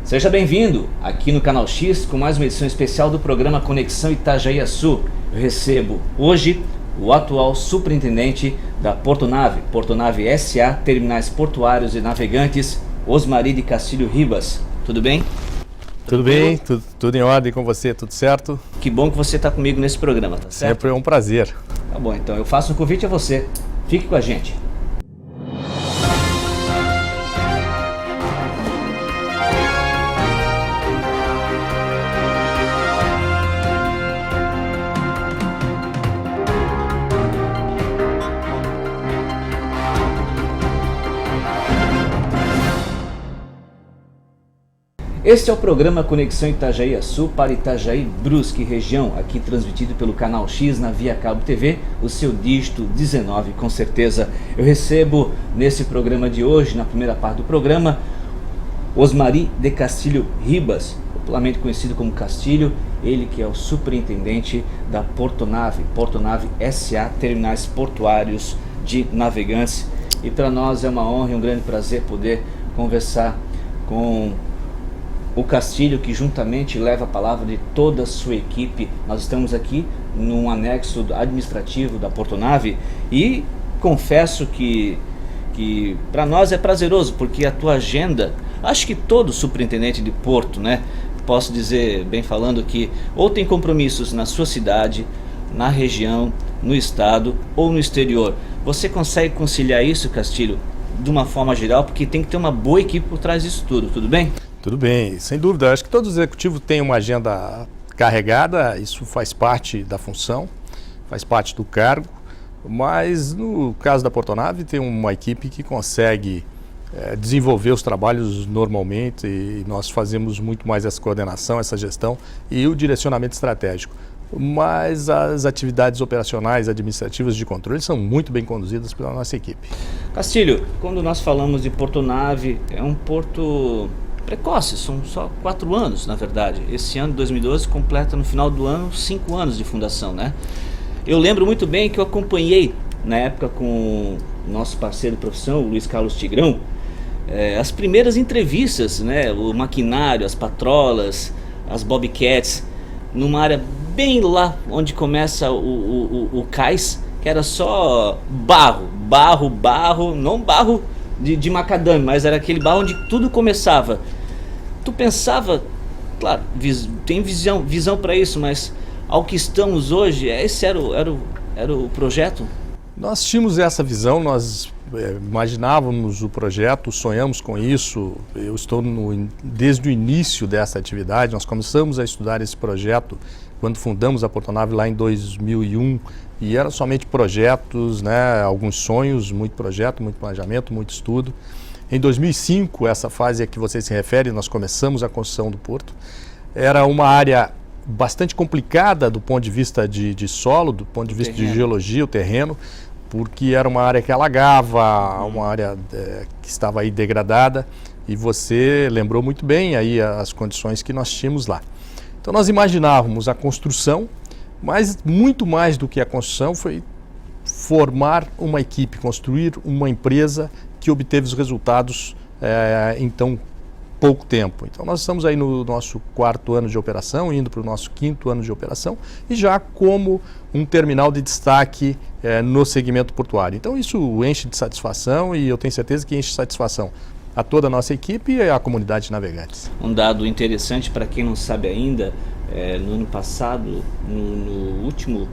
Seja bem-vindo aqui no Canal X com mais uma edição especial do programa Conexão Itajaí-Açu. Eu recebo hoje o atual superintendente da Portonave SA, Terminais Portuários e Navegantes, Osmari de Castilho Ribas. Tudo bem? Tudo bem, tudo em ordem com você, tudo certo? Que bom que você está comigo nesse programa, tá certo? Sempre é um prazer. Tá bom, então eu faço um convite a você. Fique com a gente. Este é o programa Conexão Itajaí-Açu para Itajaí, Brusque região, aqui transmitido pelo Canal X na Via Cabo TV, o seu dígito 19, com certeza. Eu recebo nesse programa de hoje, na primeira parte do programa, Osmari de Castilho Ribas, popularmente conhecido como Castilho, ele que é o superintendente da Portonave SA, Terminais Portuários de Navegantes. E para nós é uma honra e um grande prazer poder conversar com o Castilho, que juntamente leva a palavra de toda a sua equipe. Nós estamos aqui num anexo administrativo da Portonave e confesso que para nós é prazeroso, porque a tua agenda, acho que todo superintendente de porto, né? Posso dizer, bem falando, que ou tem compromissos na sua cidade, na região, no estado ou no exterior. Você consegue conciliar isso, Castilho, de uma forma geral, porque tem que ter uma boa equipe por trás disso tudo bem? Tudo bem, sem dúvida. Acho que todo executivo tem uma agenda carregada, isso faz parte da função, faz parte do cargo, mas no caso da Portonave tem uma equipe que consegue desenvolver os trabalhos normalmente e nós fazemos muito mais essa coordenação, essa gestão e o direcionamento estratégico. Mas as atividades operacionais, administrativas de controle são muito bem conduzidas pela nossa equipe. Castilho, quando nós falamos de Portonave, é um porto precoce, são só 4 anos, na verdade. Esse ano, 2012, completa no final do ano 5 anos de fundação, né? Eu lembro muito bem que eu acompanhei, na época com o nosso parceiro de profissão, o Luiz Carlos Tigrão, as primeiras entrevistas, né? O maquinário, as patrolas, as bobcats, numa área bem lá onde começa o cais, que era só barro, não barro de macadame, mas era aquele barro onde tudo começava. Tu pensava, claro, tem visão para isso, mas ao que estamos hoje, esse era o projeto? Nós tínhamos essa visão, nós imaginávamos o projeto, sonhamos com isso. Eu estou desde o início dessa atividade, nós começamos a estudar esse projeto quando fundamos a Portonave lá em 2001 e eram somente projetos, né, alguns sonhos, muito projeto, muito planejamento, muito estudo. Em 2005, essa fase a que você se refere, nós começamos a construção do porto. Era uma área bastante complicada do ponto de vista de solo, do ponto de vista de geologia, o terreno, porque era uma área que alagava, uma área que estava aí degradada, e você lembrou muito bem aí as condições que nós tínhamos lá. Então nós imaginávamos a construção, mas muito mais do que a construção foi formar uma equipe, construir uma empresa que obteve os resultados em tão pouco tempo. Então nós estamos aí no nosso 4º ano de operação, indo para o nosso 5º ano de operação e já como um terminal de destaque no segmento portuário. Então isso enche de satisfação e eu tenho certeza que enche de satisfação a toda a nossa equipe e a comunidade de navegantes. Um dado interessante para quem não sabe ainda, no ano passado, no último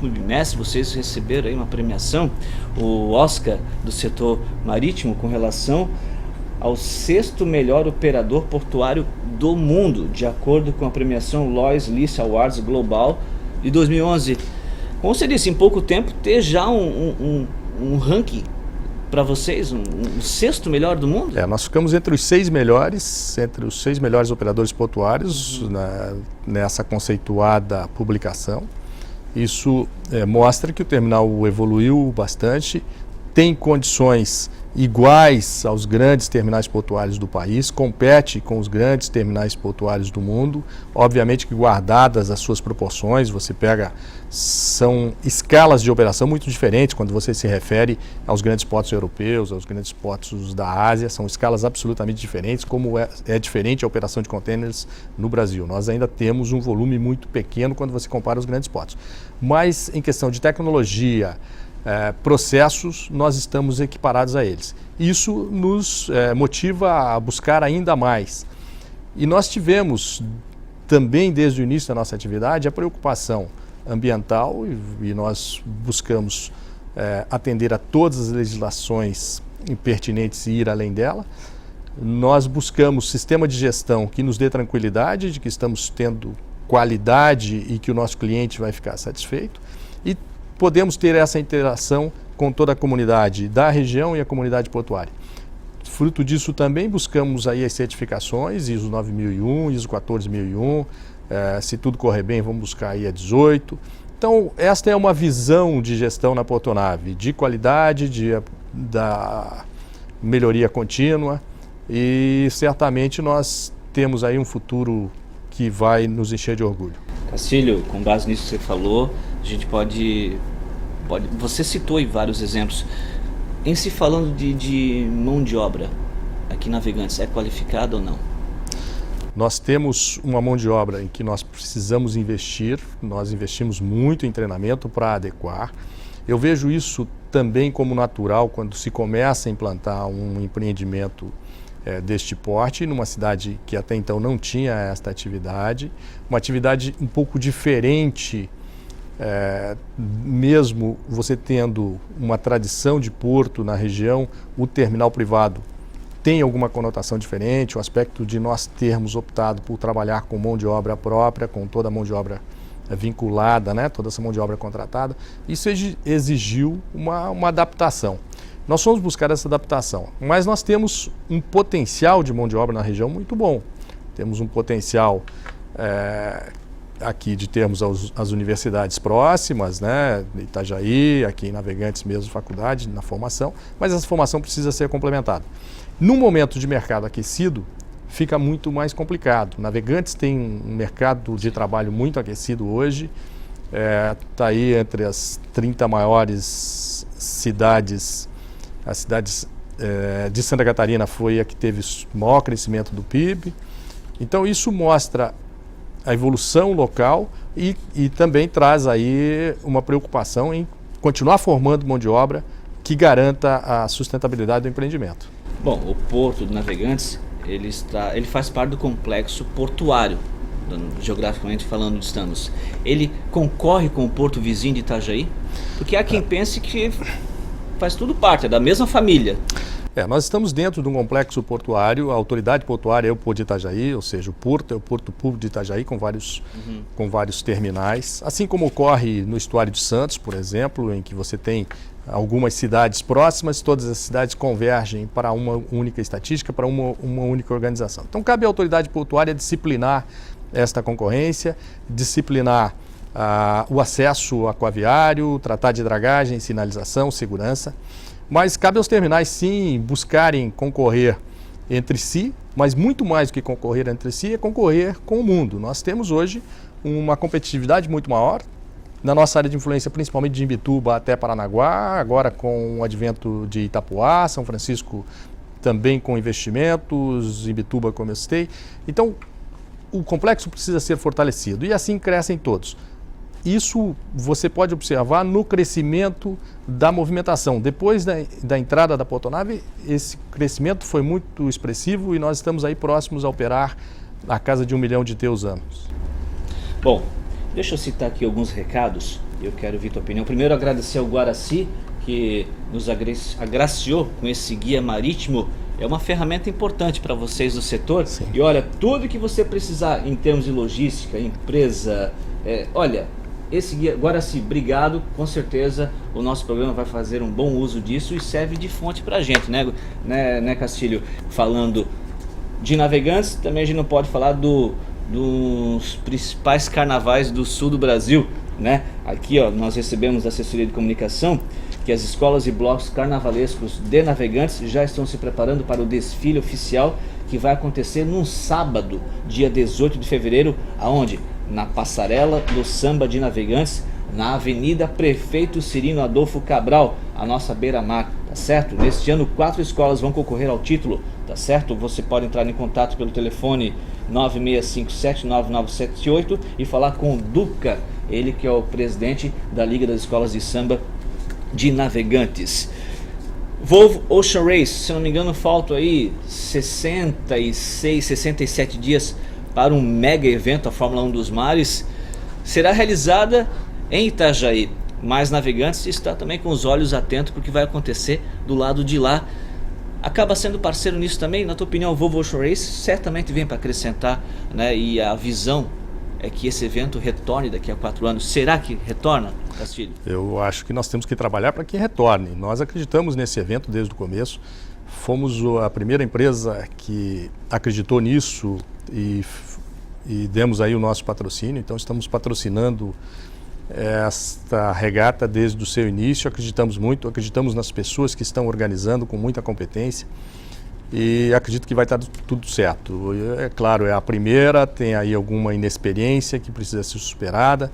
bimestre, vocês receberam aí uma premiação, o Oscar do setor marítimo, com relação ao 6º melhor operador portuário do mundo, de acordo com a premiação Lois Lease Awards Global de 2011. Como você disse, em pouco tempo ter já um ranking para vocês, um 6º melhor do mundo? Nós ficamos entre os 6 melhores operadores portuários nessa conceituada publicação. Isso mostra que o terminal evoluiu bastante, tem condições iguais aos grandes terminais portuários do país, compete com os grandes terminais portuários do mundo, obviamente que guardadas as suas proporções. Você pega, são escalas de operação muito diferentes quando você se refere aos grandes portos europeus, aos grandes portos da Ásia, são escalas absolutamente diferentes, como é diferente a operação de contêineres no Brasil. Nós ainda temos um volume muito pequeno quando você compara os grandes portos, mas em questão de tecnologia, processos, nós estamos equiparados a eles. Isso nos motiva a buscar ainda mais. E nós tivemos também, desde o início da nossa atividade, a preocupação ambiental, e nós buscamos atender a todas as legislações pertinentes e ir além dela. Nós buscamos sistema de gestão que nos dê tranquilidade de que estamos tendo qualidade e que o nosso cliente vai ficar satisfeito. E podemos ter essa interação com toda a comunidade da região e a comunidade portuária. Fruto disso também buscamos aí as certificações, ISO 9001, ISO 14001, se tudo correr bem vamos buscar aí a 18. Então esta é uma visão de gestão na Portonave, de qualidade, da melhoria contínua, e certamente nós temos aí um futuro que vai nos encher de orgulho. Castilho, com base nisso que você falou, a gente pode você citou aí vários exemplos. Em se falando de mão de obra, aqui Navegantes, é qualificada ou não? Nós temos uma mão de obra em que nós precisamos investir, nós investimos muito em treinamento para adequar. Eu vejo isso também como natural quando se começa a implantar um empreendimento deste porte, numa cidade que até então não tinha esta atividade, uma atividade um pouco diferente, mesmo você tendo uma tradição de porto na região, o terminal privado tem alguma conotação diferente, o aspecto de nós termos optado por trabalhar com mão de obra própria, com toda a mão de obra vinculada, né, toda essa mão de obra contratada, isso exigiu uma adaptação. Nós fomos buscar essa adaptação, mas nós temos um potencial de mão de obra na região muito bom. Temos um potencial aqui de termos as universidades próximas, né, Itajaí, aqui em Navegantes mesmo, faculdade, na formação, mas essa formação precisa ser complementada. Num momento de mercado aquecido, fica muito mais complicado. Navegantes tem um mercado de trabalho muito aquecido hoje, está aí entre as 30 maiores cidades. As cidades de Santa Catarina foi a que teve o maior crescimento do PIB. Então isso mostra a evolução local e também traz aí uma preocupação em continuar formando mão de obra que garanta a sustentabilidade do empreendimento. Bom, o Porto de Navegantes, ele faz parte do complexo portuário, geograficamente falando onde estamos. Ele concorre com o porto vizinho de Itajaí? Porque há quem pense que faz tudo parte, é da mesma família. Nós estamos dentro de um complexo portuário, a autoridade portuária é o Porto de Itajaí, ou seja, o porto é o Porto Público de Itajaí com vários terminais, assim como ocorre no Estuário de Santos, por exemplo, em que você tem algumas cidades próximas, todas as cidades convergem para uma única estatística, para uma única organização. Então cabe à autoridade portuária disciplinar esta concorrência, disciplinar o acesso aquaviário, tratar de dragagem, sinalização, segurança. Mas cabe aos terminais, sim, buscarem concorrer entre si, mas muito mais do que concorrer entre si é concorrer com o mundo. Nós temos hoje uma competitividade muito maior na nossa área de influência, principalmente de Imbituba até Paranaguá, agora com o advento de Itapuá, São Francisco também com investimentos, Imbituba, como eu citei. Então, o complexo precisa ser fortalecido e assim crescem todos. Isso você pode observar no crescimento da movimentação. Depois da entrada da Portonave, esse crescimento foi muito expressivo e nós estamos aí próximos a operar a casa de 1 milhão de TEUs anos. Bom, deixa eu citar aqui alguns recados, eu quero ouvir tua opinião. Primeiro, agradecer ao Guaraci, que nos agraciou com esse guia marítimo. É uma ferramenta importante para vocês do setor. Sim. E olha, tudo que você precisar em termos de logística, empresa, olha... Esse guia, Guaraci, obrigado, com certeza o nosso programa vai fazer um bom uso disso e serve de fonte para a gente, né, Castilho? Falando de Navegantes, também a gente não pode falar dos principais carnavais do sul do Brasil, né? Aqui, ó, nós recebemos da assessoria de comunicação que as escolas e blocos carnavalescos de Navegantes já estão se preparando para o desfile oficial que vai acontecer num sábado, dia 18 de fevereiro, aonde? Na passarela do samba de Navegantes, na Avenida Prefeito Cirino Adolfo Cabral, a nossa beira-mar, tá certo? Neste ano 4 escolas vão concorrer ao título, tá certo? Você pode entrar em contato pelo telefone 9657-9978 e falar com o Duca, ele que é o presidente da Liga das Escolas de Samba de Navegantes. Volvo Ocean Race, se não me engano, faltam aí 66, 67 dias para um mega evento, a Fórmula 1 dos Mares. Será realizada em Itajaí, mas Navegantes está também com os olhos atentos para o que vai acontecer do lado de lá. Acaba sendo parceiro nisso também. Na tua opinião, o Volvo Ocean Race certamente vem para acrescentar, né? E a visão é que esse evento retorne daqui a 4 anos. Será que retorna, Castilho? Eu acho que nós temos que trabalhar para que retorne. Nós acreditamos nesse evento desde o começo. Fomos a primeira empresa que acreditou nisso e demos aí o nosso patrocínio. Então estamos patrocinando esta regata desde o seu início. Acreditamos muito, acreditamos nas pessoas que estão organizando com muita competência. E acredito que vai estar tudo certo. É claro, é a primeira, tem aí alguma inexperiência que precisa ser superada,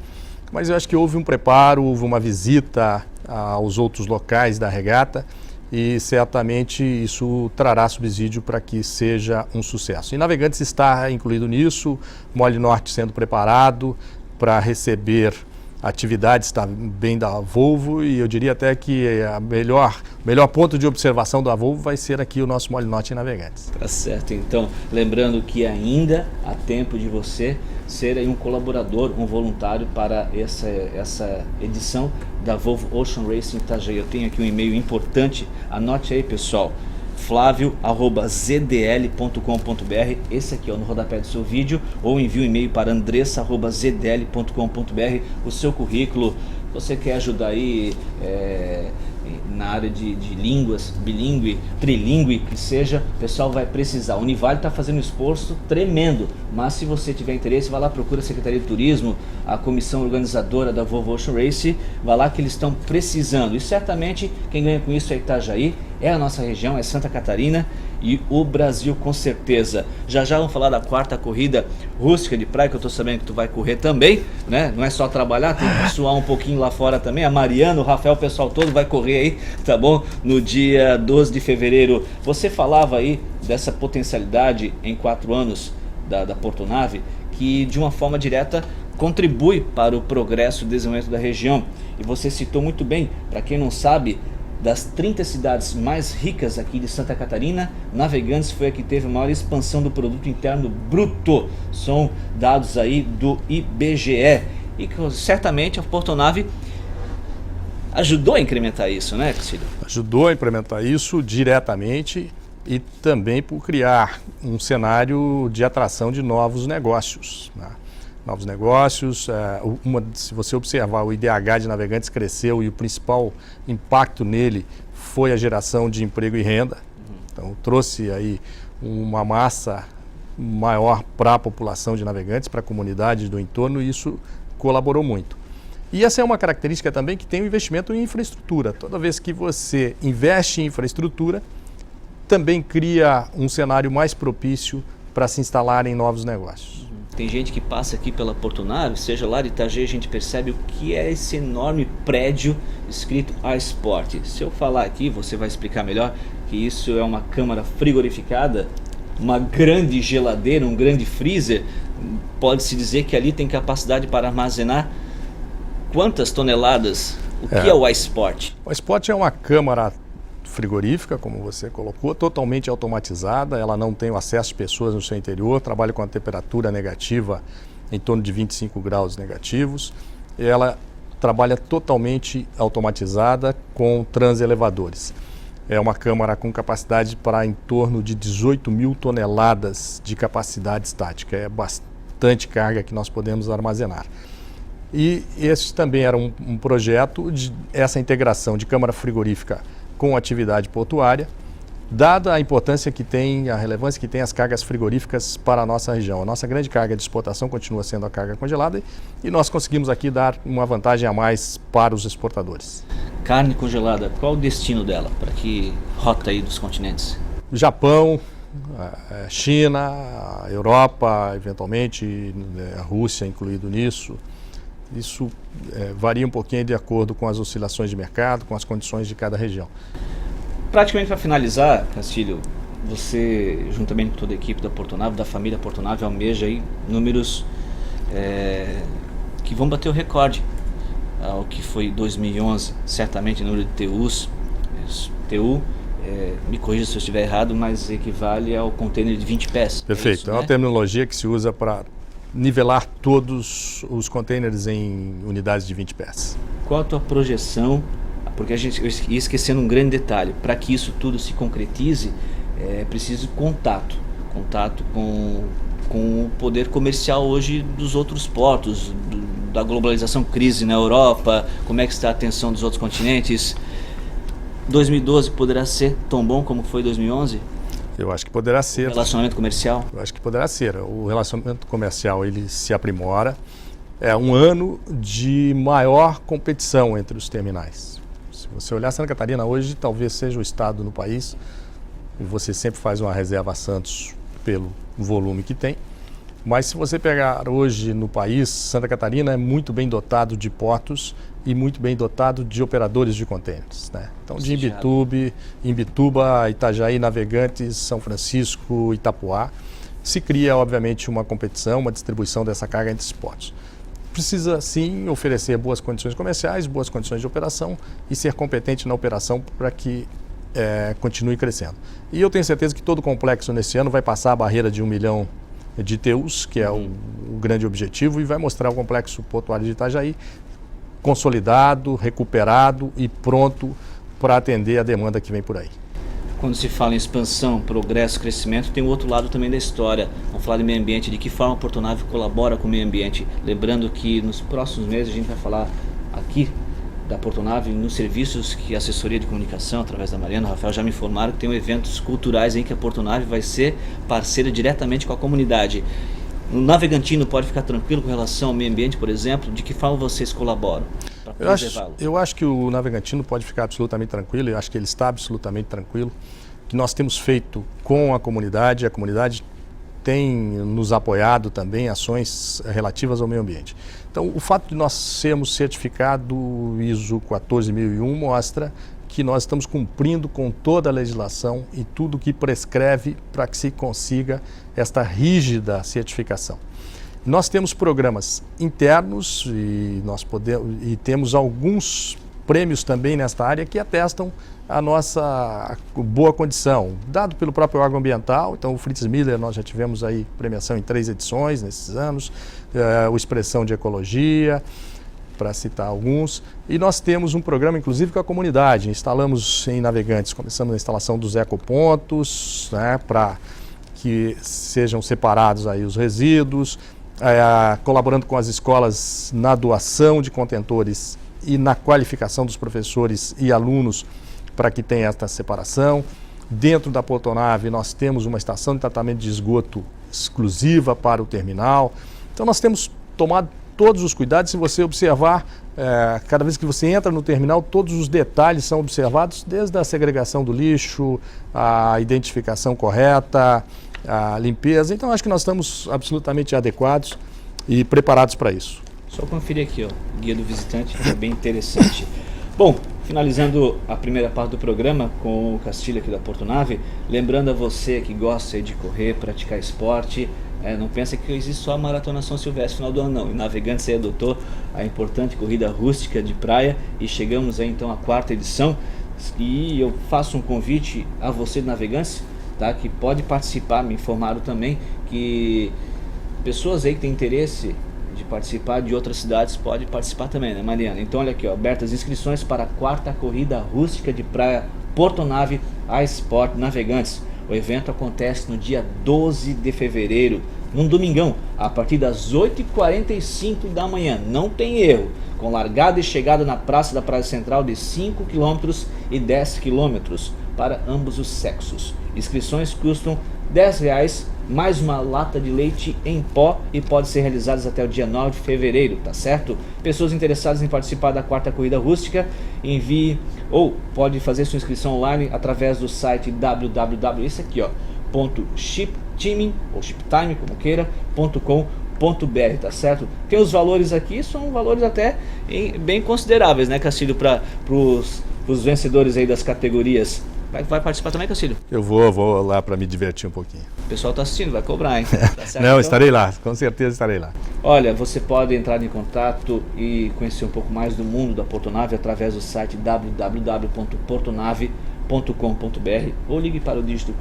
mas eu acho que houve um preparo, houve uma visita aos outros locais da regata e certamente isso trará subsídio para que seja um sucesso. E Navegantes está incluído nisso, Mole Norte sendo preparado para receber atividades está bem da Volvo e eu diria até que o melhor ponto de observação da Volvo vai ser aqui o nosso Mole Norte em Navegantes. Tá certo, então lembrando que ainda há tempo de você ser aí um colaborador, um voluntário para essa edição da Volvo Ocean Race em Itajaí. Eu tenho aqui um e-mail importante, anote aí pessoal, flavio@zdl.com.br, esse aqui é no rodapé do seu vídeo, ou envie um e-mail para andressa@zdl.com.br, o seu currículo. Você quer ajudar aí na área de línguas, bilíngue, trilingue, que seja, o pessoal vai precisar. O Univale está fazendo um esforço tremendo, mas se você tiver interesse, vai lá, procura a Secretaria de Turismo, a comissão organizadora da Volvo Ocean Race, vai lá que eles estão precisando. E certamente quem ganha com isso é Itajaí, é a nossa região, é Santa Catarina e o Brasil com certeza. Já vamos falar da 4ª corrida rústica de praia, que eu estou sabendo que tu vai correr também, né? Não é só trabalhar, tem que suar um pouquinho lá fora também. A Mariana, o Rafael, o pessoal todo vai correr aí, tá bom? No dia 12 de fevereiro. Você falava aí dessa potencialidade em 4 anos da Portonave, que de uma forma direta contribui para o progresso e desenvolvimento da região. E você citou muito bem, para quem não sabe, das 30 cidades mais ricas aqui de Santa Catarina, Navegantes foi a que teve a maior expansão do produto interno bruto. São dados aí do IBGE. E que certamente a Portonave ajudou a incrementar isso, né, Castilho? Ajudou a implementar isso diretamente e também por criar um cenário de atração de novos negócios, né? Novos negócios, se você observar, o IDH de Navegantes cresceu e o principal impacto nele foi a geração de emprego e renda. Então trouxe aí uma massa maior para a população de Navegantes, para a comunidade do entorno, e isso colaborou muito. E essa é uma característica também que tem o investimento em infraestrutura. Toda vez que você investe em infraestrutura, também cria um cenário mais propício para se instalar em novos negócios. Tem gente que passa aqui pela Portonave, seja lá de Itajaí, a gente percebe o que é esse enorme prédio escrito A-Sport. Se eu falar aqui, você vai explicar melhor que isso é uma câmara frigorificada, uma grande geladeira, um grande freezer. Pode-se dizer que ali tem capacidade para armazenar quantas toneladas? O que é o A-Sport? O A-Sport é uma câmara frigorífica, como você colocou, totalmente automatizada, ela não tem o acesso de pessoas no seu interior, trabalha com a temperatura negativa em torno de 25 graus negativos, ela trabalha totalmente automatizada com transelevadores. É uma câmara com capacidade para em torno de 18 mil toneladas de capacidade estática, é bastante carga que nós podemos armazenar. E esse também era um projeto de essa integração de câmara frigorífica com atividade portuária, dada a importância que tem, a relevância que tem as cargas frigoríficas para a nossa região. A nossa grande carga de exportação continua sendo a carga congelada e nós conseguimos aqui dar uma vantagem a mais para os exportadores. Carne congelada, qual o destino dela? Para que rota aí dos continentes? Japão, China, a Europa, eventualmente, a Rússia incluído nisso. Isso varia um pouquinho de acordo com as oscilações de mercado, com as condições de cada região. Praticamente para finalizar, Castilho, você, juntamente com toda a equipe da Portonave, da família Portonave, almeja aí números que vão bater o recorde ao que foi 2011, certamente o número de TUs. TU, me corrija se eu estiver errado, mas equivale ao container de 20 pés. Perfeito, isso, é uma né? terminologia que se usa para nivelar todos os containers em unidades de 20 pés. Qual a tua projeção? Porque eu ia esquecendo um grande detalhe, para que isso tudo se concretize, é preciso contato com o poder comercial hoje dos outros portos, da globalização, crise na Europa, como é que está a atenção dos outros continentes. 2012 poderá ser tão bom como foi 2011? Eu acho que poderá ser. Relacionamento comercial? Eu acho que poderá ser. O relacionamento comercial ele se aprimora. É um ano de maior competição entre os terminais. Se você olhar Santa Catarina hoje, talvez seja o estado no país, e você sempre faz uma reserva a Santos pelo volume que tem. Mas se você pegar hoje no país, Santa Catarina é muito bem dotado de portos e muito bem dotado de operadores de contêineres, né? Então, de Imbituba, Itajaí, Navegantes, São Francisco, Itapuá, se cria, obviamente, uma competição, uma distribuição dessa carga entre esses portos. Precisa, sim, oferecer boas condições comerciais, boas condições de operação e ser competente na operação para que continue crescendo. E eu tenho certeza que todo o complexo nesse ano vai passar a barreira de 1 milhão de TUs, que é o grande objetivo, e vai mostrar o complexo portuário de Itajaí consolidado, recuperado e pronto para atender a demanda que vem por aí. Quando se fala em expansão, progresso, crescimento, tem o outro lado também da história. Vamos falar de meio ambiente, de que forma a Portonave colabora com o meio ambiente. Lembrando que nos próximos meses a gente vai falar aqui da Portonave nos serviços que a assessoria de comunicação, através da Mariana, o Rafael já me informaram que tem eventos culturais em que a Portonave vai ser parceira diretamente com a comunidade. O navegantino pode ficar tranquilo com relação ao meio ambiente, por exemplo? De que forma vocês colaboram para preservá-lo? Eu acho que o navegantino pode ficar absolutamente tranquilo, eu acho que ele está absolutamente tranquilo. Que nós temos feito com a comunidade tem nos apoiado também ações relativas ao meio ambiente. Então, o fato de nós sermos certificado ISO 14001 mostra que nós estamos cumprindo com toda a legislação e tudo que prescreve para que se consiga esta rígida certificação. Nós temos programas internos e temos alguns prêmios também nesta área que atestam a nossa boa condição, dado pelo próprio órgão ambiental. Então, o Fritz Miller, nós já tivemos aí premiação em 3 edições nesses anos, o Expressão de Ecologia, para citar alguns. E nós temos um programa, inclusive, com a comunidade. Instalamos em Navegantes, começamos a instalação dos ecopontos, né, para que sejam separados aí os resíduos, colaborando com as escolas na doação de contentores e na qualificação dos professores e alunos para que tenha esta separação. Dentro da Portonave nós temos uma estação de tratamento de esgoto exclusiva para o terminal. Então nós temos tomado todos os cuidados. Se você observar, cada vez que você entra no terminal, todos os detalhes são observados, desde a segregação do lixo, a identificação correta, a limpeza. Então acho que nós estamos absolutamente adequados e preparados para isso. Só conferir aqui, ó, guia do visitante, que é bem interessante. Bom, finalizando a primeira parte do programa com o Castilho aqui da Portonave, lembrando a você que gosta de correr, praticar esporte, não pensa que existe só a Maratona São Silvestre no final do ano, não. E Navegantes aí adotou a importante corrida rústica de praia e chegamos aí então à 4ª edição. E eu faço um convite a você de Navegantes, tá, que pode participar. Me informaram também que pessoas aí que têm interesse de participar de outras cidades pode participar também, né, Mariana? Então olha aqui, ó, abertas inscrições para a 4ª corrida rústica de praia Portonave a Sport Navegantes. O evento acontece no dia 12 de fevereiro, num domingão, a partir das 8h45 da manhã. Não tem erro, com largada e chegada na praça da Praia Central de 5 km e 10 km para ambos os sexos. Inscrições custam R$10 mais uma lata de leite em pó e pode ser realizadas até o dia 9 de fevereiro, tá certo? Pessoas interessadas em participar da 4ª corrida rústica, envie ou pode fazer sua inscrição online através do site www.shiptime ou shiptime, como queira, .com.br, tá certo? Tem os valores aqui, são valores até bem consideráveis, né, Castilho, para os vencedores aí das categorias. Vai participar também, Castilho? Eu vou lá para me divertir um pouquinho. O pessoal tá assistindo, vai cobrar, hein? Tá certo, Não, então? estarei lá, com certeza estarei lá. Olha, você pode entrar em contato e conhecer um pouco mais do mundo da Portonave através do site www.portonave.com.br ou ligue para o dígito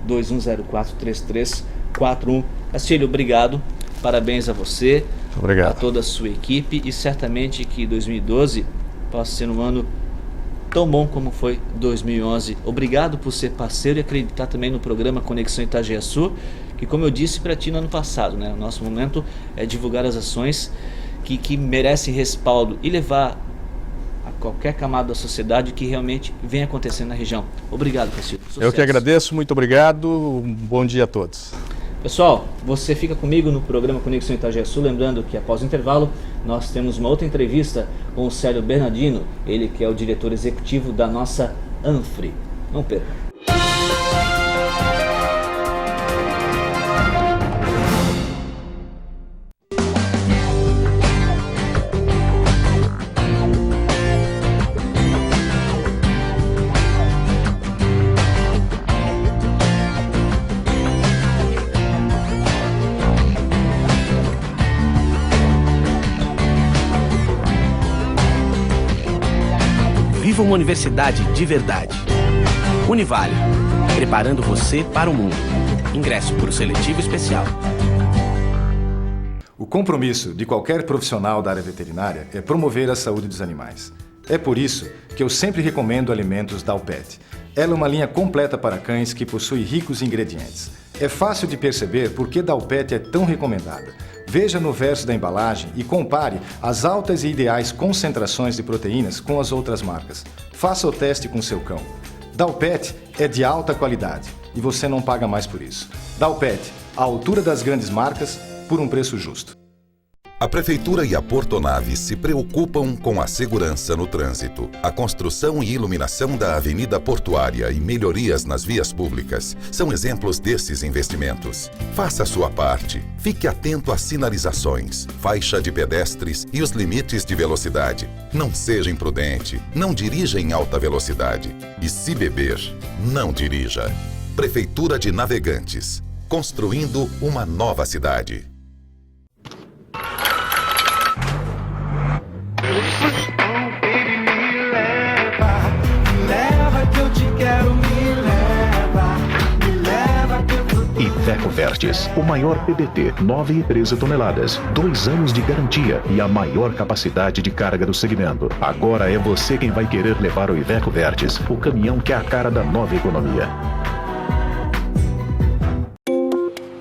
47-2104-3341. Castilho, obrigado, parabéns a você, obrigado, a toda a sua equipe, e certamente que 2012 possa ser um ano tão bom como foi 2011. Obrigado por ser parceiro e acreditar também no programa Conexão Itajaí-Açu, que, como eu disse para ti no ano passado, né, o nosso momento é divulgar as ações que merecem respaldo e levar a qualquer camada da sociedade que realmente vem acontecendo na região. Obrigado, Castilho. Sucesso. Eu que agradeço, muito obrigado, um bom dia a todos. Pessoal, você fica comigo no programa Conexão Itajaí-Açu, lembrando que após o intervalo nós temos uma outra entrevista com o Célio Bernardino, ele que é o diretor executivo da nossa ANFRE. Não perca. Viva uma universidade de verdade. Univale, preparando você para o mundo. Ingresso por seletivo especial. O compromisso de qualquer profissional da área veterinária é promover a saúde dos animais. É por isso que eu sempre recomendo alimentos Dalpet. Ela é uma linha completa para cães que possui ricos ingredientes. É fácil de perceber por que Dalpet é tão recomendada. Veja no verso da embalagem e compare as altas e ideais concentrações de proteínas com as outras marcas. Faça o teste com seu cão. Dalpet é de alta qualidade e você não paga mais por isso. Dalpet, à altura das grandes marcas, por um preço justo. A Prefeitura e a Portonave se preocupam com a segurança no trânsito. A construção e iluminação da Avenida Portuária e melhorias nas vias públicas são exemplos desses investimentos. Faça a sua parte. Fique atento às sinalizações, faixa de pedestres e os limites de velocidade. Não seja imprudente. Não dirija em alta velocidade. E se beber, não dirija. Prefeitura de Navegantes. Construindo uma nova cidade. Iveco Vertes, o maior PBT, 9 e 13 toneladas, 2 anos de garantia e a maior capacidade de carga do segmento. Agora é você quem vai querer levar o Iveco Vertes, o caminhão que é a cara da nova economia.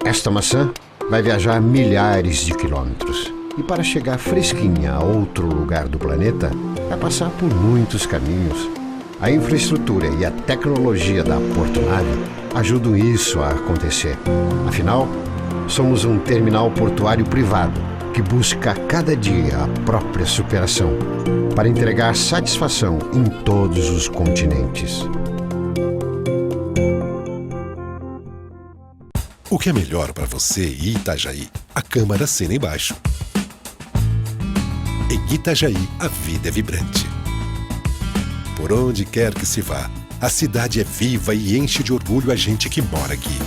Esta maçã vai viajar milhares de quilômetros e para chegar fresquinha a outro lugar do planeta, vai passar por muitos caminhos. A infraestrutura e a tecnologia da Portonave ajudam isso a acontecer. Afinal, somos um terminal portuário privado que busca a cada dia a própria superação para entregar satisfação em todos os continentes. O que é melhor para você e Itajaí? A Câmara Sena Embaixo. Em Itajaí, a vida é vibrante. Por onde quer que se vá, a cidade é viva e enche de orgulho a gente que mora aqui.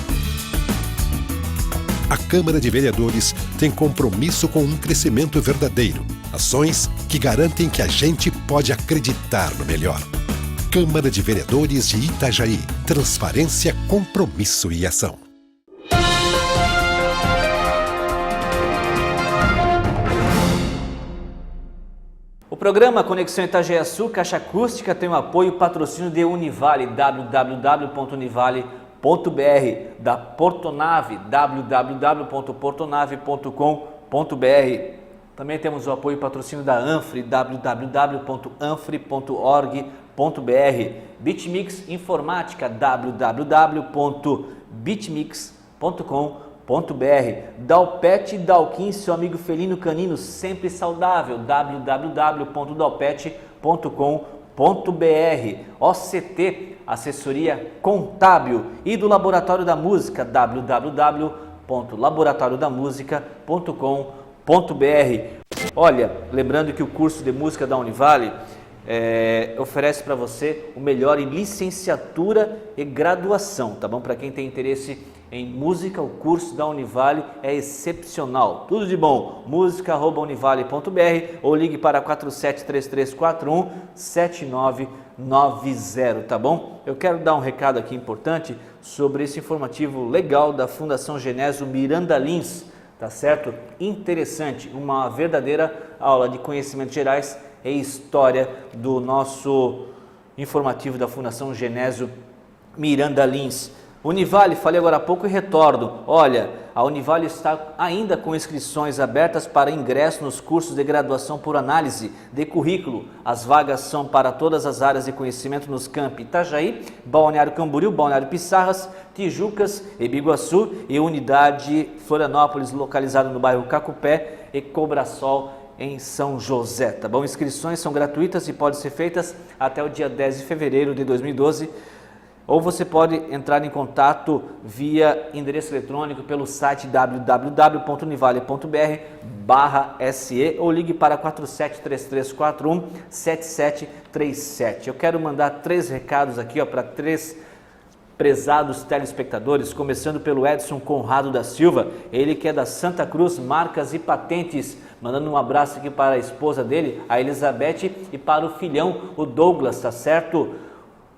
A Câmara de Vereadores tem compromisso com um crescimento verdadeiro. Ações que garantem que a gente pode acreditar no melhor. Câmara de Vereadores de Itajaí. Transparência, compromisso e ação. O programa Conexão Itajaí-Açu, Caixa Acústica, tem o apoio e patrocínio de Univale, www.univale.br, da Portonave, www.portonave.com.br. Também temos o apoio e patrocínio da ANFRE, www.anfre.org.br. BitMix Informática, www.bitmix.com.br. Dalpet Dalquim, seu amigo felino canino sempre saudável, www.dalpet.com.br. OCT, assessoria contábil, e do Laboratório da Música, www.laboratoriodamusica.com.br. Olha, lembrando que o curso de música da Univale oferece para você o melhor em licenciatura e graduação, tá bom? Para quem tem interesse em música, o curso da Univale é excepcional. Tudo de bom, música@univale.br ou ligue para 4733417990, tá bom? Eu quero dar um recado aqui importante sobre esse informativo legal da Fundação Genésio Miranda Lins, tá certo? Interessante, uma verdadeira aula de conhecimentos gerais e história do nosso informativo da Fundação Genésio Miranda Lins. Univale, falei agora há pouco e retorno. Olha, a Univale está ainda com inscrições abertas para ingresso nos cursos de graduação por análise de currículo. As vagas são para todas as áreas de conhecimento nos campi Itajaí, Balneário Camboriú, Balneário Pissarras, Tijucas e Biguaçu e Unidade Florianópolis, localizada no bairro Cacupé, e Cobrasol, em São José, tá bom? Inscrições são gratuitas e podem ser feitas até o dia 10 de fevereiro de 2012, ou você pode entrar em contato via endereço eletrônico pelo site www.univale.br/SE ou ligue para 4733417737. Eu quero mandar 3 recados aqui para 3 prezados telespectadores, começando pelo Edson Conrado da Silva, ele que é da Santa Cruz Marcas e Patentes, mandando um abraço aqui para a esposa dele, a Elizabeth, e para o filhão, o Douglas, tá certo?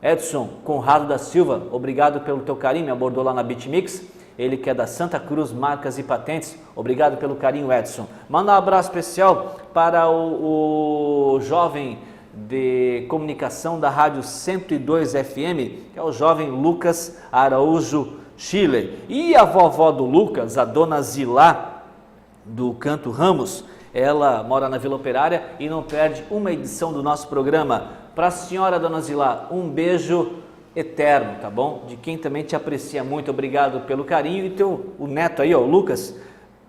Edson Conrado da Silva, obrigado pelo teu carinho, me abordou lá na BitMix, ele que é da Santa Cruz Marcas e Patentes, obrigado pelo carinho, Edson. Manda um abraço especial para o jovem de comunicação da Rádio 102 FM, que é o jovem Lucas Araújo Schiller. E a vovó do Lucas, a dona Zilá, do Canto Ramos, ela mora na Vila Operária e não perde uma edição do nosso programa. Para a senhora, dona Zilá, um beijo eterno, tá bom? De quem também te aprecia muito, obrigado pelo carinho. E o neto aí, ó, o Lucas,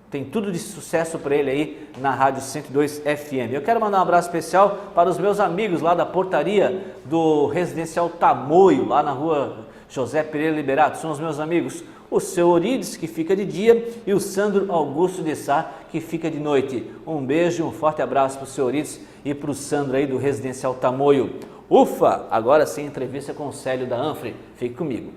tem tudo de sucesso para ele aí na Rádio 102 FM. Eu quero mandar um abraço especial para os meus amigos lá da portaria do Residencial Tamoio, lá na rua José Pereira Liberato. São os meus amigos, o seu Orides, que fica de dia, e o Sandro Augusto de Sá, que fica de noite. Um beijo, um forte abraço para o seu Orides e para o Sandro aí do Residencial Tamoio. Ufa! Agora sim, entrevista com o Célio da Anfre. Fique comigo.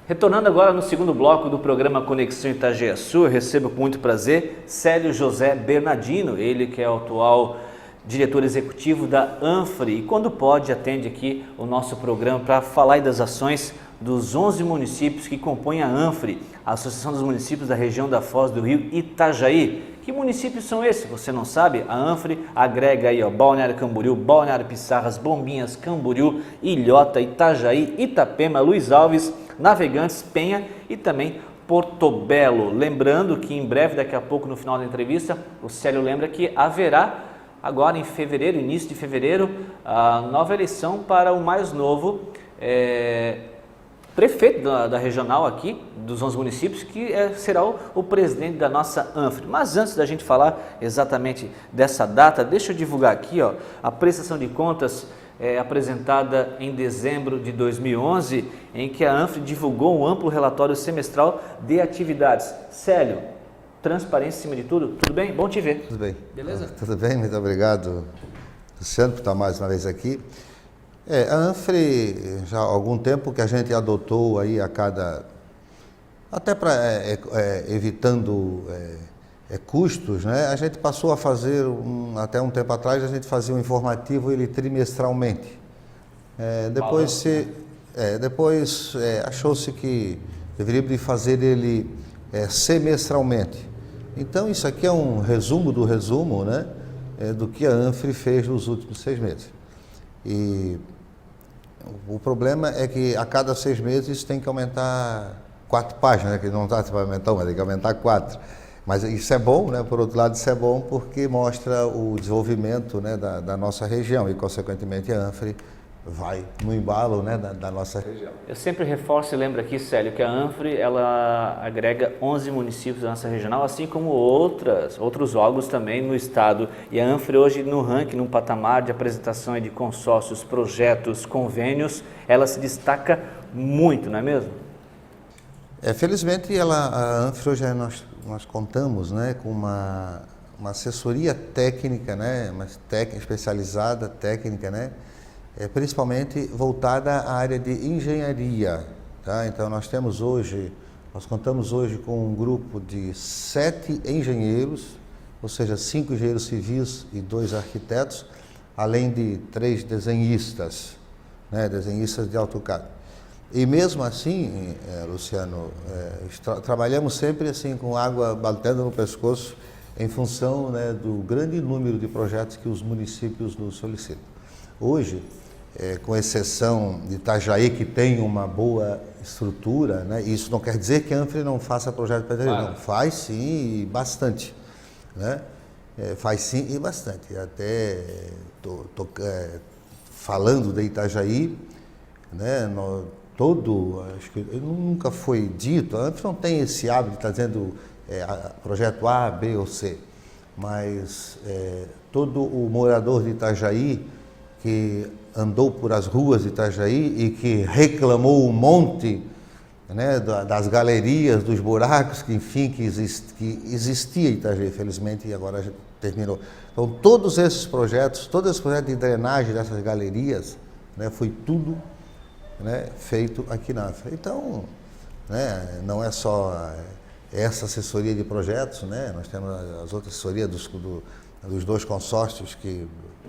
Retornando agora no segundo bloco do programa Conexão Itajaí-Açu, eu recebo com muito prazer Célio José Bernardino, ele que é o atual diretor executivo da Anfre e quando pode atende aqui o nosso programa para falar das ações dos 11 municípios que compõem a Anfre, a Associação dos Municípios da Região da Foz do Rio Itajaí. Que municípios são esses? Você não sabe? A Anfre agrega aí, ó, Balneário Camboriú, Balneário Pissarras, Bombinhas, Camboriú, Ilhota, Itajaí, Itapema, Luiz Alves, Navegantes, Penha e também Porto Belo. Lembrando que em breve, daqui a pouco, no final da entrevista, o Célio lembra que haverá agora em fevereiro, início de fevereiro, a nova eleição para o mais novo prefeito da regional aqui, dos 11 municípios, que será o presidente da nossa Anfre. Mas antes da gente falar exatamente dessa data, deixa eu divulgar aqui, ó, a prestação de contas apresentada em dezembro de 2011, em que a Anfre divulgou um amplo relatório semestral de atividades. Célio, transparência em cima de tudo, tudo bem? Bom te ver. Tudo bem. Beleza? Tudo bem, muito obrigado, Luciano, por estar mais uma vez aqui. A Anfre, já há algum tempo que a gente adotou aí até para evitando custos, né? A gente passou a fazer, até um tempo atrás, a gente fazia um informativo ele trimestralmente. Depois achou-se que deveria fazer ele semestralmente. Então isso aqui é um resumo do resumo, né? Do que a Anfre fez nos últimos 6 meses. E o problema é que a cada 6 meses isso tem que aumentar 4 páginas, né? Que não dá para aumentar uma, tem que aumentar 4. Mas isso é bom, né? Por outro lado, isso é bom porque mostra o desenvolvimento, né, da nossa região e, consequentemente, a Anfre vai no embalo, né, da nossa região. Eu sempre reforço e lembro aqui, Célio, que a ANFRE ela agrega 11 municípios da nossa regional, assim como outros órgãos também no estado. E a ANFRE hoje no ranking, num patamar de apresentação de consórcios, projetos, convênios, ela se destaca muito, não é mesmo? Felizmente a ANFRE hoje nós contamos, né, com uma assessoria técnica, né, especializada, técnica, né, principalmente voltada à área de engenharia. Tá? Então nós contamos hoje com um grupo de 7 engenheiros, ou seja, 5 engenheiros civis e 2 arquitetos, além de 3 desenhistas, né, desenhistas de AutoCAD. E mesmo assim, Luciano, trabalhamos sempre assim com água batendo no pescoço em função, né, do grande número de projetos que os municípios nos solicitam. Hoje, com exceção de Itajaí, que tem uma boa estrutura, né, isso não quer dizer que a ANFRE não faça projeto para Itajaí, não, faz sim e bastante, né? Faz sim e bastante. Até falando de Itajaí, né, acho que nunca foi dito, a ANFRE não tem esse hábito de estar dizendo projeto A, B ou C, mas todo o morador de Itajaí que andou por as ruas de Itajaí e que reclamou um monte, né, das galerias, dos buracos, que existia em Itajaí, felizmente, e agora já terminou. Então, todos esses projetos de drenagem dessas galerias, né, foi tudo, né, feito aqui na ANFRE. Então, né, não é só essa assessoria de projetos, né, nós temos as outras assessorias dos 2 consórcios que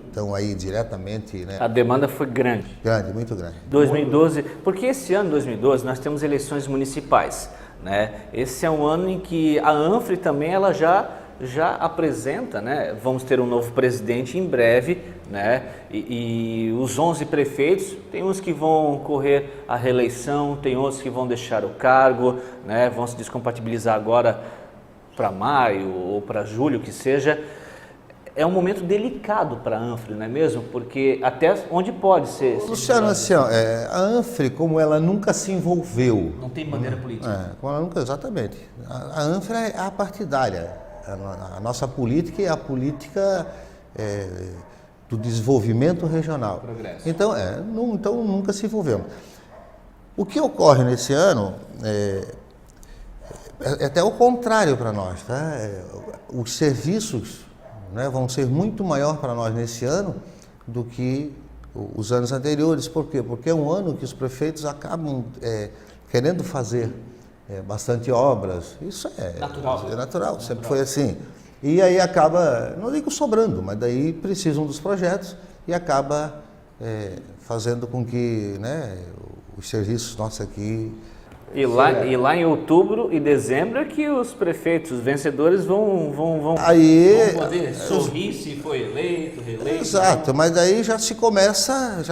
estão aí diretamente, né? A demanda foi grande. Grande, muito grande. 2012, porque esse ano, 2012, nós temos eleições municipais, né? Esse é um ano em que a ANFRE também ela já apresenta, né? Vamos ter um novo presidente em breve, né? E os 11 prefeitos, tem uns que vão correr a reeleição, tem outros que vão deixar o cargo, né? Vão se descompatibilizar agora para maio ou para julho, que seja. É um momento delicado para a ANFRE, não é mesmo? Porque até onde pode ser... Luciano, assim, a ANFRE, como ela nunca se envolveu... Não tem bandeira política. Exatamente. A ANFRE é a partidária. A nossa política é a política do desenvolvimento regional. Progresso. Então nunca se envolveu. O que ocorre nesse ano é até o contrário para nós. Tá? Os serviços... né, vão ser muito maior para nós nesse ano do que os anos anteriores. Por quê? Porque é um ano que os prefeitos acabam querendo fazer bastante obras. Isso é natural, sempre foi assim. E aí acaba, não digo sobrando, mas daí precisam dos projetos e acaba fazendo com que, né, os serviços nossos aqui... E lá em outubro e dezembro é que os prefeitos, os vencedores vão poder sorrir se foi eleito, reeleito. Exato, mas daí já se começa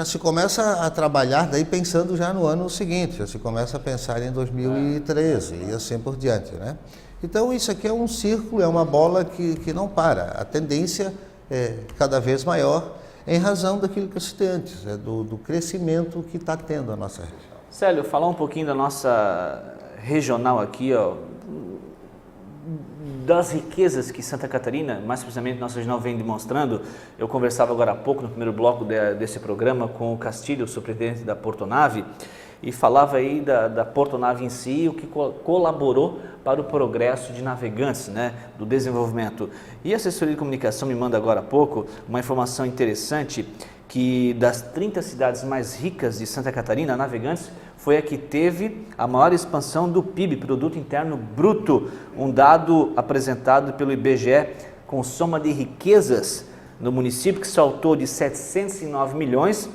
a trabalhar daí pensando já no ano seguinte, já se começa a pensar em 2013 e assim por diante, né? Então isso aqui é um círculo, é uma bola que não para. A tendência é cada vez maior em razão daquilo que eu citei antes, do crescimento que está tendo a nossa região. Célio, falar um pouquinho da nossa regional aqui, ó, das riquezas que Santa Catarina, mais precisamente nossa regional, vem demonstrando. Eu conversava agora há pouco, no primeiro bloco desse programa, com o Castilho, o superintendente da Portonave, e falava aí da Portonave em si, o que colaborou para o progresso de Navegantes, né, do desenvolvimento. E a assessoria de comunicação me manda agora há pouco uma informação interessante, que das 30 cidades mais ricas de Santa Catarina, Navegantes foi a que teve a maior expansão do PIB, Produto Interno Bruto, um dado apresentado pelo IBGE com soma de riquezas no município que saltou de 709 milhões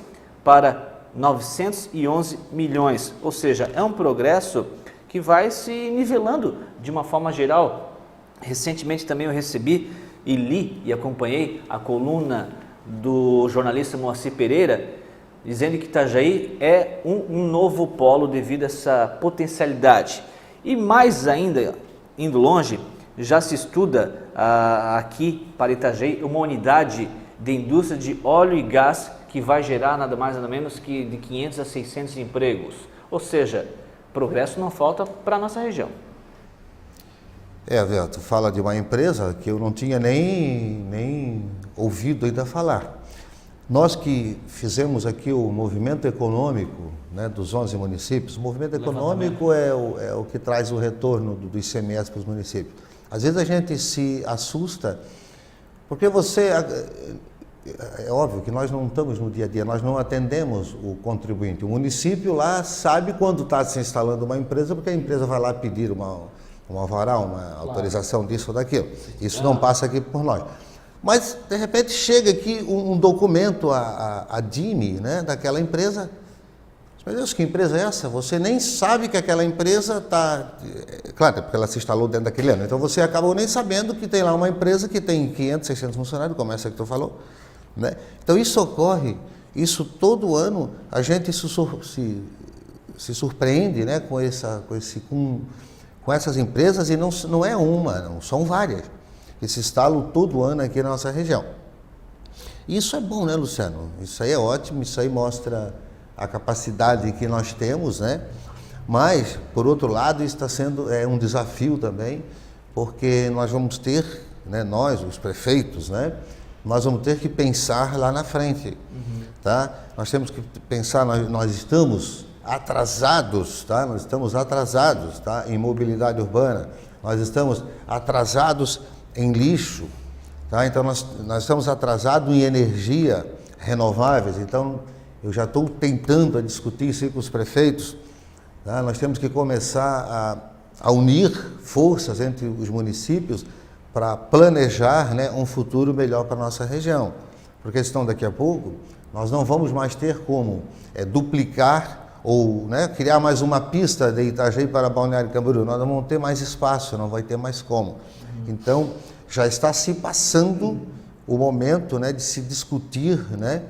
para 911 milhões, ou seja, é um progresso que vai se nivelando de uma forma geral. Recentemente também eu recebi e li e acompanhei a coluna do jornalista Moacir Pereira, dizendo que Itajaí é um novo polo devido a essa potencialidade. E mais ainda, indo longe, já se estuda aqui para Itajaí uma unidade de indústria de óleo e gás que vai gerar nada mais nada menos que de 500 a 600 empregos. Ou seja, progresso não falta para a nossa região. Tu fala de uma empresa que eu não tinha nem ouvido ainda falar. Nós que fizemos aqui o movimento econômico, né, dos 11 municípios, o movimento econômico é o que traz o retorno do ICMS para os municípios. Às vezes a gente se assusta, porque é óbvio que nós não estamos no dia a dia, nós não atendemos o contribuinte. O município lá sabe quando está se instalando uma empresa, porque a empresa vai lá pedir uma alvará, uma autorização disso ou daquilo. Isso não passa aqui por nós. Mas, de repente, chega aqui um documento, a DIME, né, daquela empresa. Meu Deus, que empresa é essa? Você nem sabe que aquela empresa está... Claro, porque ela se instalou dentro daquele ano. Então, você acabou nem sabendo que tem lá uma empresa que tem 500, 600 funcionários, como essa que tu falou. Né? Então, isso ocorre, isso todo ano, a gente se surpreende, né, com essas empresas, e não é uma, não, são várias, que se instalam todo ano aqui na nossa região. Isso é bom, né, Luciano? Isso aí é ótimo, isso aí mostra a capacidade que nós temos, né? Mas, por outro lado, isso está sendo um desafio também, porque nós vamos ter, né, nós, os prefeitos, né, nós vamos ter que pensar lá na frente, tá? Nós temos que pensar, nós estamos atrasados, tá? Nós estamos atrasados, tá? Em mobilidade urbana, nós estamos atrasados em lixo, tá? Então nós estamos atrasados em energia renováveis. Então eu já estou tentando discutir isso com os prefeitos, tá? Nós temos que começar a unir forças entre os municípios para planejar, né, um futuro melhor para a nossa região, porque senão daqui a pouco nós não vamos mais ter como duplicar ou, né, criar mais uma pista de Itajaí para Balneário Camboriú. Nós não vamos ter mais espaço, não vai ter mais como. Então, já está se passando o momento, né, de se discutir, né,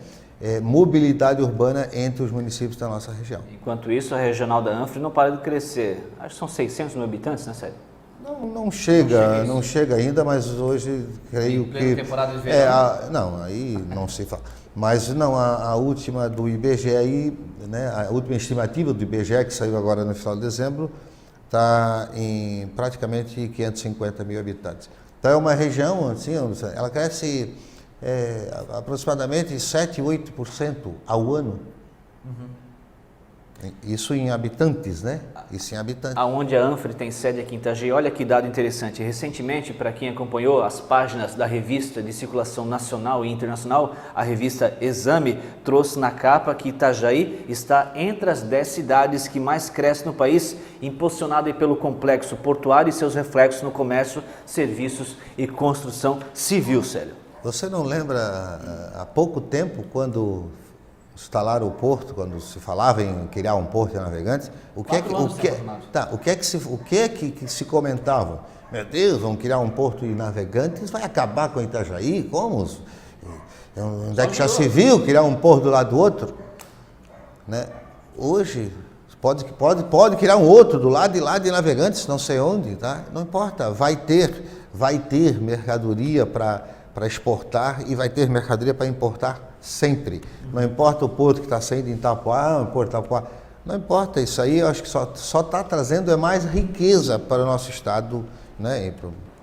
mobilidade urbana entre os municípios da nossa região. Enquanto isso, a regional da Anfre não para de crescer. Acho que são 600 mil habitantes, né, Sérgio? Não chega ainda, mas hoje creio que... temporada de verão? Não, aí não se fala. Mas não, a última do IBGE aí, né, a última estimativa do IBGE, que saiu agora no final de dezembro, está em praticamente 550 mil habitantes. Então é uma região, assim, ela cresce aproximadamente 7%, 8% ao ano. Isso em habitantes, né? Isso em habitantes. Aonde a Anfre tem sede aqui em Itajaí, olha que dado interessante. Recentemente, para quem acompanhou as páginas da revista de circulação nacional e internacional, a revista Exame trouxe na capa que Itajaí está entre as 10 cidades que mais crescem no país, impulsionada pelo complexo portuário e seus reflexos no comércio, serviços e construção civil, Célio. Você não lembra, há pouco tempo, quando instalaram o porto, quando se falava em criar um porto de Navegantes, o que é que se comentava? Meu Deus, vão criar um porto de Navegantes, vai acabar com Itajaí? Como? Onde é que já se viu criar um porto do lado do outro? Né? Hoje, pode criar um outro do lado de lá de Navegantes, não sei onde, tá? Não importa, vai ter mercadoria para exportar e vai ter mercadoria para importar sempre. Não importa o porto que está saindo em Itapuá, o porto de Itapuá, não importa, isso aí eu acho que só está trazendo mais riqueza para o nosso estado, né?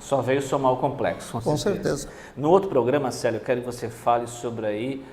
Só veio somar o complexo, com certeza. No outro programa, Célio, eu quero que você fale sobre aí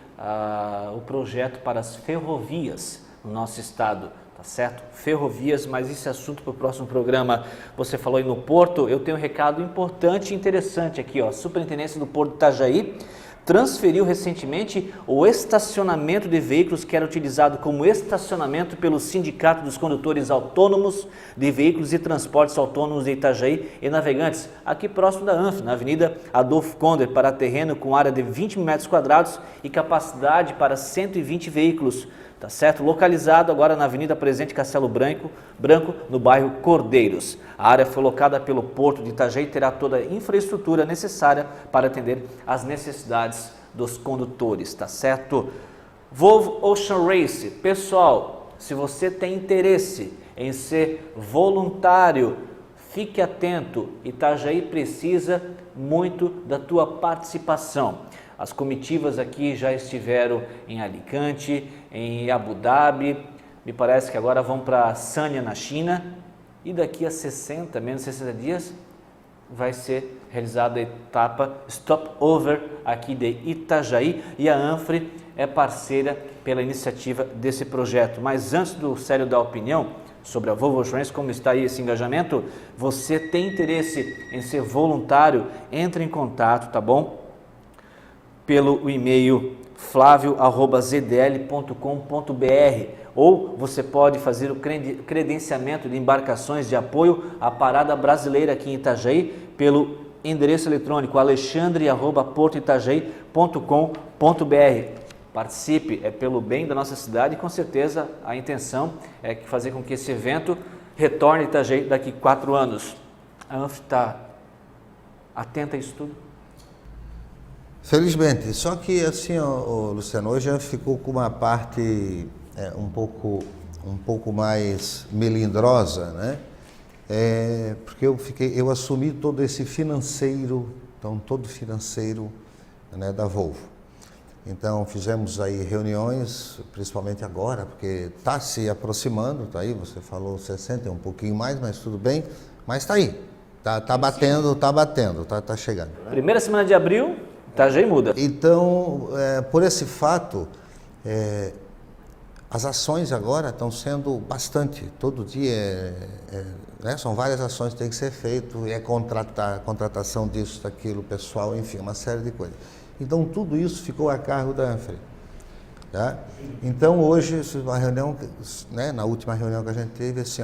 o projeto para as ferrovias no nosso estado, tá certo? Ferrovias, mas esse assunto para o próximo programa. Você falou aí no Porto, eu tenho um recado importante e interessante aqui, ó. Superintendência do Porto de Itajaí transferiu recentemente o estacionamento de veículos que era utilizado como estacionamento pelo Sindicato dos Condutores Autônomos de Veículos e Transportes Autônomos de Itajaí e Navegantes, aqui próximo da Anfre, na Avenida Adolfo Konder, para terreno com área de 20 mil metros quadrados e capacidade para 120 veículos. Tá certo? Localizado agora na Avenida Presidente Castelo Branco, no bairro Cordeiros. A área foi locada pelo Porto de Itajaí e terá toda a infraestrutura necessária para atender às necessidades dos condutores, tá certo? Volvo Ocean Race. Pessoal, se você tem interesse em ser voluntário, fique atento. Itajaí precisa muito da tua participação. As comitivas aqui já estiveram em Alicante, em Abu Dhabi, me parece que agora vão para Sanya, na China, e daqui a menos de 60 dias, vai ser realizada a etapa Stopover aqui de Itajaí, e a Anfre é parceira pela iniciativa desse projeto. Mas antes do Célio dar opinião sobre a Volvo Assurance, como está aí esse engajamento, você tem interesse em ser voluntário, entre em contato, tá bom? Pelo e-mail flavio@zdl.com.br, ou você pode fazer o credenciamento de embarcações de apoio à Parada Brasileira aqui em Itajaí pelo endereço eletrônico alexandre@portoitajaí.com.br. Participe, é pelo bem da nossa cidade, e com certeza a intenção é fazer com que esse evento retorne a Itajaí daqui a 4 anos. A Anfre está atenta a isso tudo? Felizmente, só que assim, Luciano, hoje a Anfre ficou com uma parte um pouco mais melindrosa, né? Porque eu assumi todo esse financeiro, né, da Volvo. Então fizemos aí reuniões, principalmente agora, porque está se aproximando, está aí, você falou 60, um pouquinho mais, mas tudo bem, mas está aí, está batendo, está chegando. Primeira semana de abril, Itajaí muda. Então, por esse fato, as ações agora estão sendo bastante, todo dia, né, são várias ações que tem que ser feito, contratação disso, daquilo, pessoal, enfim, uma série de coisas. Então, tudo isso ficou a cargo da Anfre. Tá? Então, hoje, uma reunião, né, na última reunião que a gente teve, assim,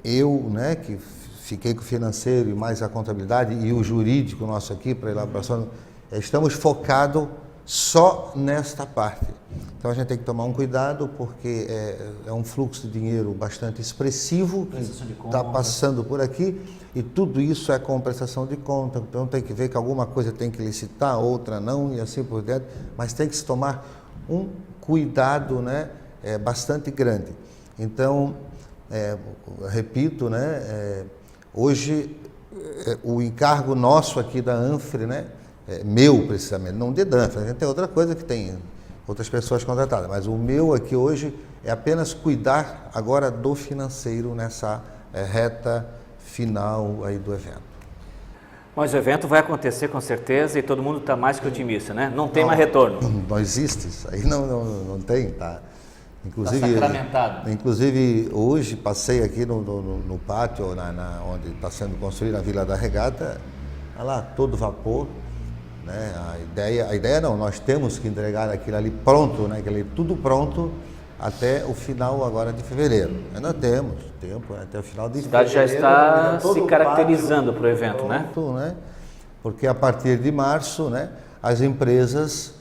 eu, né, que fiquei com o financeiro e mais a contabilidade e o jurídico nosso aqui para elaboração, estamos focados só nesta parte. Então, a gente tem que tomar um cuidado, porque é um fluxo de dinheiro bastante expressivo que está passando por aqui, e tudo isso é com prestação de conta. Então, tem que ver que alguma coisa tem que licitar, outra não, e assim por diante, mas tem que se tomar um cuidado, né, bastante grande. Então, repito, né, hoje o encargo nosso aqui da Anfre, né, meu precisamente, não de Anfre, a gente tem outra coisa que tem outras pessoas contratadas, mas o meu aqui hoje é apenas cuidar agora do financeiro nessa reta final aí do evento. Mas o evento vai acontecer com certeza, e todo mundo está mais que otimista, né? Não tem mais retorno. Não existe isso aí, não tem, tá? Inclusive, sacramentado. Inclusive, hoje passei aqui no pátio, onde está sendo construída a Vila da Regata, olha lá, todo vapor, né? A ideia não, nós temos que entregar aquilo ali pronto, né? Aquilo ali tudo pronto até o final agora de fevereiro. Ainda temos tempo, até o final de fevereiro. A cidade já está se caracterizando para o evento, pronto, né? Porque a partir de março, né, as empresas,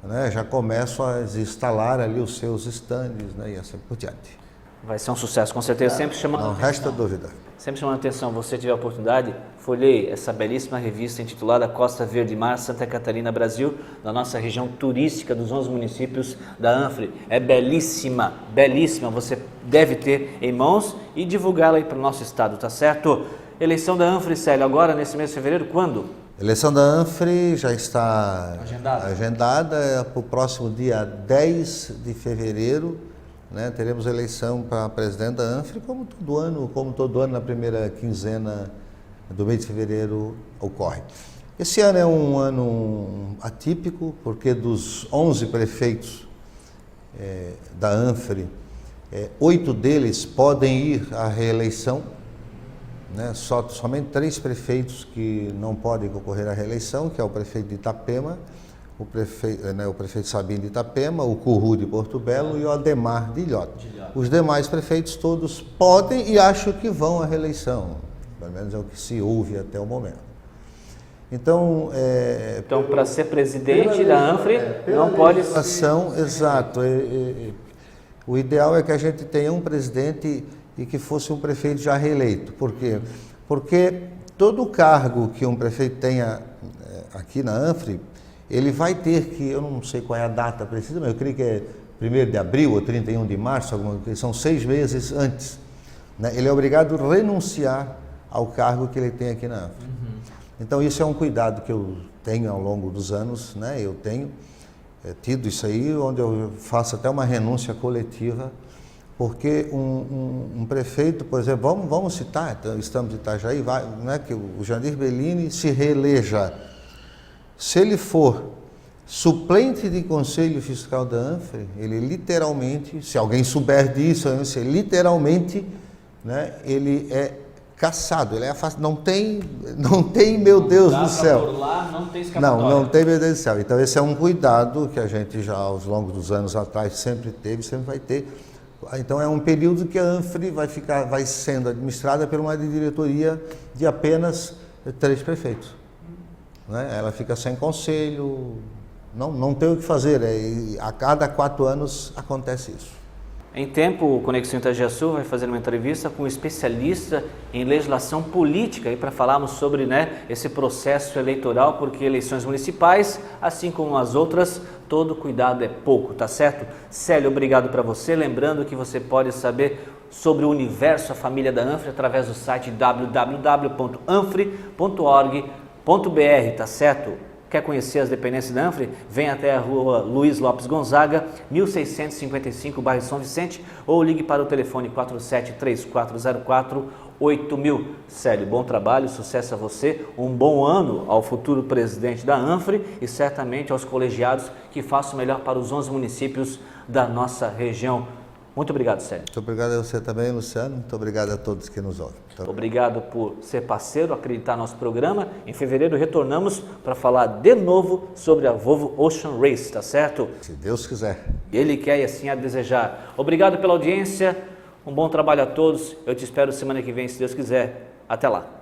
né, já começam a instalar ali os seus estandes, né, e assim por diante. Vai ser um sucesso, com certeza. Sempre chamando não resta dúvida. Sempre chamando a atenção, você tiver a oportunidade, folheie essa belíssima revista intitulada Costa Verde Mar, Santa Catarina, Brasil, da nossa região turística dos 11 municípios da Anfre. É belíssima, belíssima, você deve ter em mãos e divulgá-la aí para o nosso estado, tá certo? Eleição da Anfre, Célio, agora nesse mês de fevereiro, quando? Eleição da Anfre já está agendada para o próximo dia 10 de fevereiro. Né, teremos eleição para presidente da Anfre, como todo ano na primeira quinzena do mês de fevereiro ocorre. Esse ano é um ano atípico, porque dos 11 prefeitos da Anfre, 8 deles podem ir à reeleição, né, somente 3 prefeitos que não podem concorrer à reeleição, que é o prefeito de Itapema, o prefeito Sabino de Itapema, o Curru de Porto Belo e o Ademar de Ilhota. Os demais prefeitos todos podem e acho que vão à reeleição, pelo menos é o que se ouve até o momento. Então, para ser presidente da Anfre, não pode ser... Exato. O ideal é que a gente tenha um presidente e que fosse um prefeito já reeleito. Por quê? Porque todo cargo que um prefeito tenha aqui na Anfre, ele vai ter que, eu não sei qual é a data precisa, mas eu creio que é 1º de abril ou 31 de março, são 6 meses antes, né? Ele é obrigado a renunciar ao cargo que ele tem aqui na Anfre. Então isso é um cuidado que eu tenho ao longo dos anos, né? Eu tenho tido isso aí, onde eu faço até uma renúncia coletiva, porque um prefeito, por exemplo, vamos citar, estamos em Itajaí, né, que o Jandir Bellini se reeleja. Se ele for suplente de Conselho Fiscal da ANFRE, ele literalmente, se alguém souber disso, literalmente, né, ele é caçado, ele é afastado, não tem, meu Deus do céu. Por lá, não tem escapatória. Não tem, meu Deus do céu. Então esse é um cuidado que a gente já, ao longo dos anos atrás, sempre teve, sempre vai ter. Então é um período que a ANFRE vai sendo administrada por uma diretoria de apenas 3 prefeitos. Né? Ela fica sem conselho, não tem o que fazer, a cada 4 anos acontece isso. Em tempo, o Conexão Itajaí vai fazer uma entrevista com um especialista em legislação política para falarmos sobre, né, esse processo eleitoral, porque eleições municipais, assim como as outras, todo cuidado é pouco, tá certo? Célio, obrigado para você. Lembrando que você pode saber sobre o universo, a família da ANFRE, através do site www.anfre.org.br, tá certo? Quer conhecer as dependências da ANFRE? Vem até a rua Luiz Lopes Gonzaga, 1655, bairro São Vicente, ou ligue para o telefone 473404-8000. Célio, bom trabalho, sucesso a você, um bom ano ao futuro presidente da ANFRE e certamente aos colegiados que façam o melhor para os 11 municípios da nossa região. Muito obrigado, Célio. Muito obrigado a você também, Luciano. Muito obrigado a todos que nos ouvem. Obrigado por ser parceiro, acreditar no nosso programa. Em fevereiro retornamos para falar de novo sobre a Volvo Ocean Race, tá certo? Se Deus quiser. Ele quer e assim a desejar. Obrigado pela audiência, um bom trabalho a todos. Eu te espero semana que vem, se Deus quiser. Até lá.